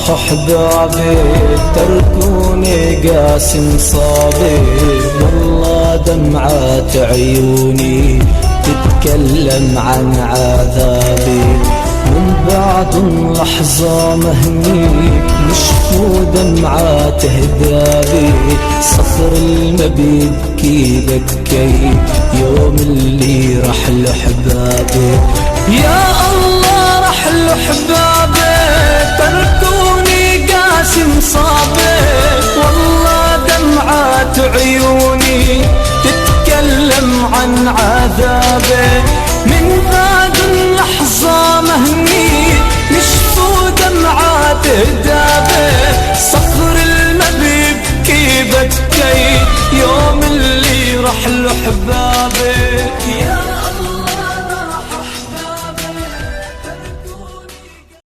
راح احبابي تركوني قاسم صابي، والله دمعات عيوني تتكلم عن عذابي. من بعد لحظة مهنيك نشفو دمعات هدابي، صخر المبيد كي بكي يوم اللي رحل احبابي. يا الله رحل احبابي تركوني قاسم صابي، والله دمعات عيوني تتكلم عن عذابي. من بعد لحظة مهني